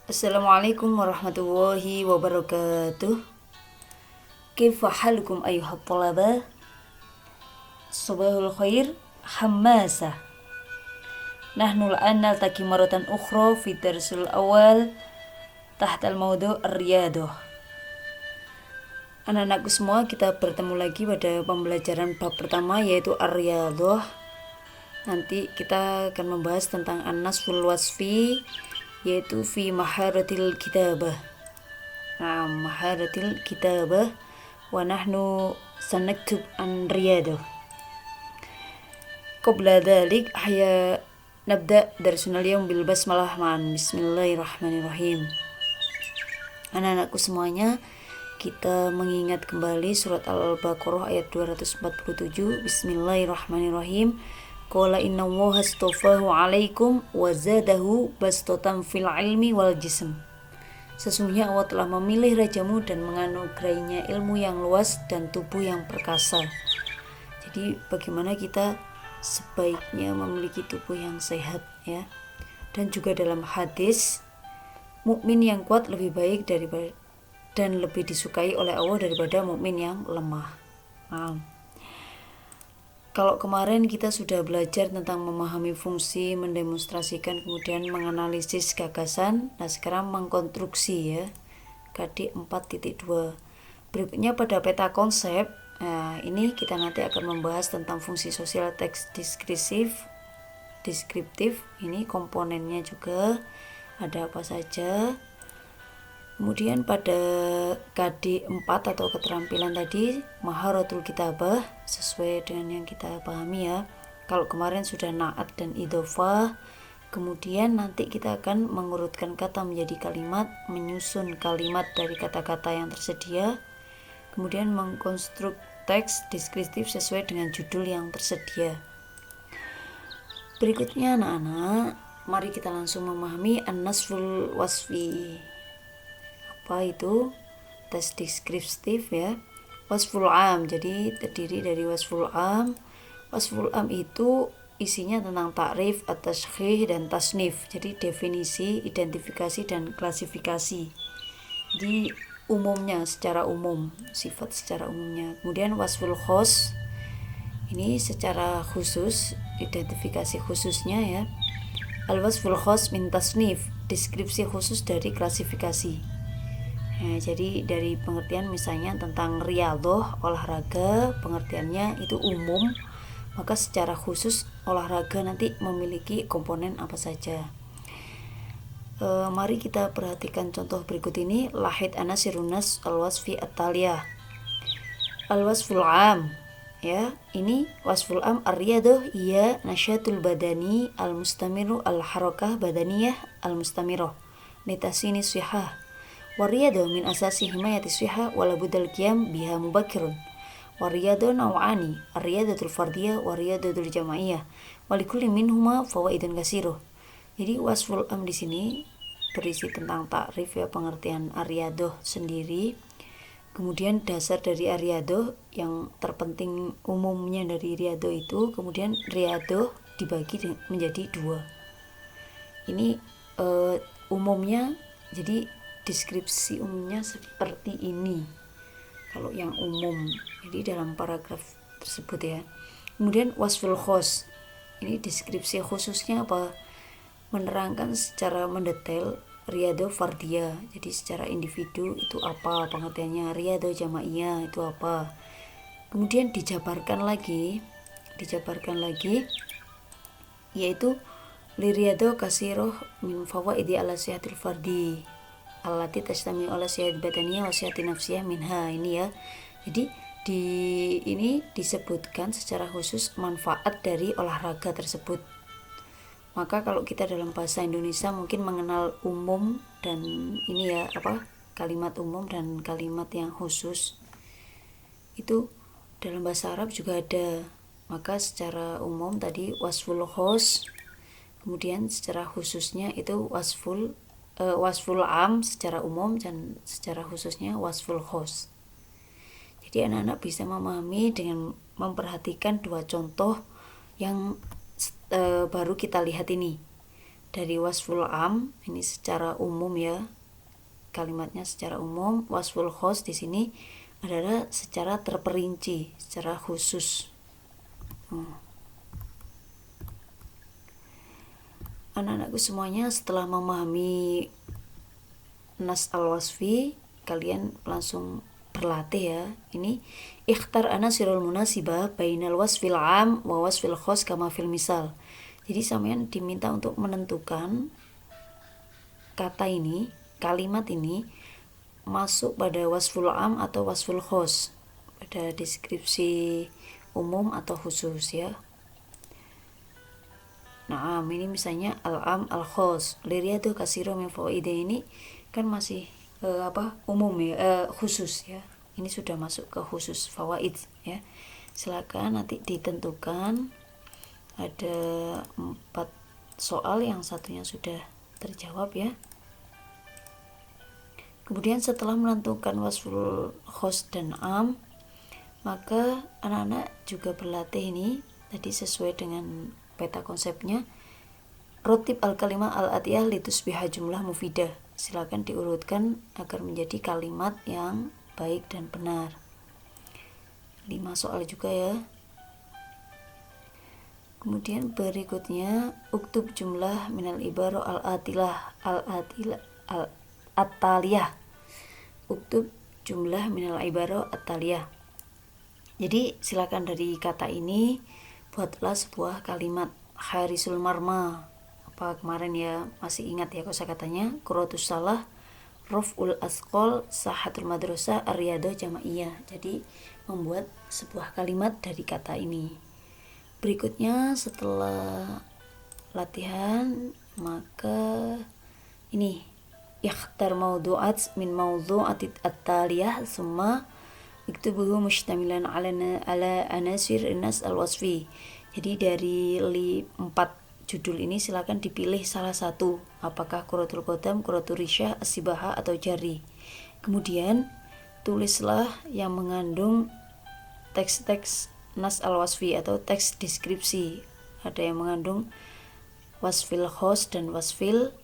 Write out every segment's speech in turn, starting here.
Assalamualaikum warahmatullahi wabarakatuh. Kaifa halukum ayuhat talaba? Sabahul khair, hammasah. Nahnu al-an naltaqi maratan ukhra fi darsil awal tahta al-mawdu' ar-riyadah. Anak-anakku semua, kita bertemu lagi pada pembelajaran bab pertama, yaitu ar-riyadah. Nanti kita akan membahas tentang an-nasful wasfi, yaitu fi maharatil kitabah. Nah, maharatil kitabah wa nahnu sanaktub an riyadah. Qabla dhalik haya nabda darsunal yawm bil basmalah ma'an bismillahirrahmanirrahim. Anak-anakku semuanya, kita mengingat kembali surat Al-Baqarah ayat 247. Bismillahirrahmanirrahim. Qala inna Allaha astafahu 'alaikum wa zadahu bastatan fil ilmi wal jism. Sesungguhnya Allah telah memilih rajamu dan menganugerahinya ilmu yang luas dan tubuh yang perkasa. Jadi bagaimana kita sebaiknya memiliki tubuh yang sehat, ya. Dan juga dalam hadis, mukmin yang kuat lebih baik daripada dan lebih disukai oleh Allah daripada mukmin yang lemah. Kalau kemarin kita sudah belajar tentang memahami fungsi, mendemonstrasikan, kemudian menganalisis gagasan. Nah, sekarang mengkonstruksi, ya. KD 4.2. Berikutnya pada peta konsep. Nah, ini kita nanti akan membahas tentang fungsi sosial teks deskriptif. Ini komponennya juga ada apa saja. Kemudian pada KD 4 atau keterampilan tadi, maharatul kitabah, sesuai dengan yang kita pahami, ya. Kalau kemarin sudah na'at dan idhofah, kemudian nanti kita akan mengurutkan kata menjadi kalimat, menyusun kalimat dari kata-kata yang tersedia, kemudian mengkonstruk teks deskriptif sesuai dengan judul yang tersedia. Berikutnya anak-anak, mari kita langsung memahami an-nasful wasfi. Apa itu? Tes deskriptif, ya. Wasful am, jadi terdiri dari wasful am. Wasful am itu isinya tentang takrif, at-tasghih, dan tasnif. Jadi definisi, identifikasi, dan klasifikasi. Jadi umumnya, secara umum, sifat secara umumnya. Kemudian wasful khos, ini secara khusus, identifikasi khususnya, ya. Al-wasful khos min tasnif, deskripsi khusus dari klasifikasi. Nah, jadi dari pengertian misalnya tentang riyadhah, olahraga, pengertiannya itu umum, maka secara khusus olahraga nanti memiliki komponen apa saja. Mari kita perhatikan contoh berikut ini. Lahid anasirunas al-wasfi at-taliyah. Al-wasful am, ya. Ini wasful am ar-riyadhah iya nasyatul badani al-mustamiru al-harakah badaniyah al-mustamirah litasini sihah. Wariyadho min asasi himayati sihah wala budal qiyam biha mubakirun. Wariyadho naw'ani, ar-riyadatul fardiyah wariyadatul jamaiyah. Walikulli minhuma fawaidun kasiruh. Jadi wasful am di sini berisi tentang takrif, ya, pengertian ar-riyadhah sendiri. Kemudian dasar dari ar-riyadhah yang terpenting umumnya dari riyadhah itu, kemudian riyadhah dibagi menjadi dua. Ini umumnya, jadi deskripsi umumnya seperti ini kalau yang umum, jadi dalam paragraf tersebut, ya. Kemudian wasful khos, ini deskripsi khususnya apa? Menerangkan secara mendetail riyadhah fardiyah, jadi secara individu itu apa pengertiannya, riyadhah jamaiyah itu apa. Kemudian dijabarkan lagi yaitu liriyadhah kasiroh min fawaidi ala sihatil fardi allati tashtami ala sihat badaniyah wa sihati nafsiyah minha. Ini, ya. Jadi ini disebutkan secara khusus manfaat dari olahraga tersebut. Maka kalau kita dalam bahasa Indonesia mungkin mengenal umum dan ini, ya, kalimat umum dan kalimat yang khusus. Itu dalam bahasa Arab juga ada. Maka secara umum tadi wasful khos, kemudian secara khususnya itu wasful am secara umum, dan secara khususnya wasful khos. Jadi anak-anak bisa memahami dengan memperhatikan dua contoh yang baru kita lihat ini. dari wasful am, ini secara umum ya, kalimatnya secara umum. Wasful khos di sini adalah secara terperinci, secara khusus. Anak-anakku semuanya, setelah memahami nas al-wasfi, kalian langsung berlatih ya. Ini ikhtar anasirul munasibah bainal wasfil am wa wasfil khos kama fil misal. Jadi sampean diminta untuk menentukan kata ini, kalimat ini masuk pada wasful am atau wasful khos, pada deskripsi umum atau khusus ya. Nah, ini misalnya al-am al-khos. Liriyadu kasiro min fawaide, ini kan masih umum ya, khusus ya. Ini sudah masuk ke khusus fawaid ya. Silakan nanti ditentukan. Ada 4 soal, yang satunya sudah terjawab ya. Kemudian setelah menentukan wasful khos dan am, maka anak-anak juga berlatih ini tadi sesuai dengan peta konsepnya. Rotib al-kalimah al-atiyah litusbiha jumlah mufidah. Silakan diurutkan agar menjadi kalimat yang baik dan benar. 5 soal juga ya. Kemudian berikutnya, uktub jumlah minal ibarah al-ataliyah. Uktub jumlah minal ibarah at-taliyah. Jadi silakan dari kata ini buatlah sebuah kalimat. Harisul marma, apa kemarin ya, masih ingat ya kosakatanya? Quratus salah, raf'ul asqal, sahatul madrasah, ar-riyadah jamaiyah. Jadi membuat sebuah kalimat dari kata ini. Berikutnya setelah latihan, maka ini ikhtar mawdu'at min mawdu'atit at-taliyah summa iktubuhu mushtamilan ala anasir nas al-wasfi. Jadi dari 4 judul ini silakan dipilih salah satu, apakah Quratul Qadam, Quratul Risyah, As-Sibaha atau Jari. Kemudian tulislah yang mengandung teks-teks nas al-wasfi atau teks deskripsi. Ada yang mengandung wasfil khos dan wasfil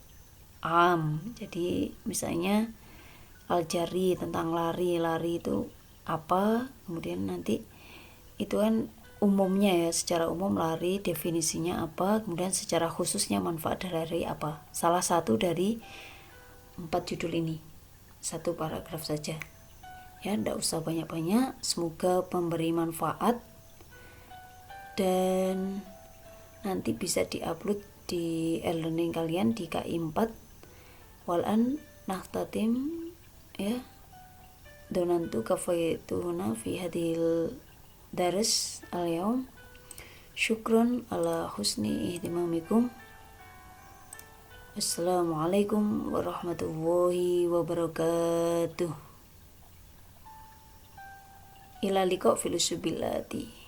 am. Jadi misalnya al-jari tentang lari itu apa, kemudian nanti itu kan umumnya ya, secara umum lari definisinya apa, kemudian secara khususnya manfaat dari apa. Salah satu dari 4 judul ini, 1 paragraf saja ya, tidak usah banyak-banyak. Semoga memberi manfaat dan nanti bisa diupload di e-learning kalian di KI 4. Walan nahtatim ya, donantu kafaituhuna fi hadil daris al-yaum. Syukron ala husni ihtimamikum. Assalamualaikum warahmatullahi wabarakatuh. Ila liqa filusubilati.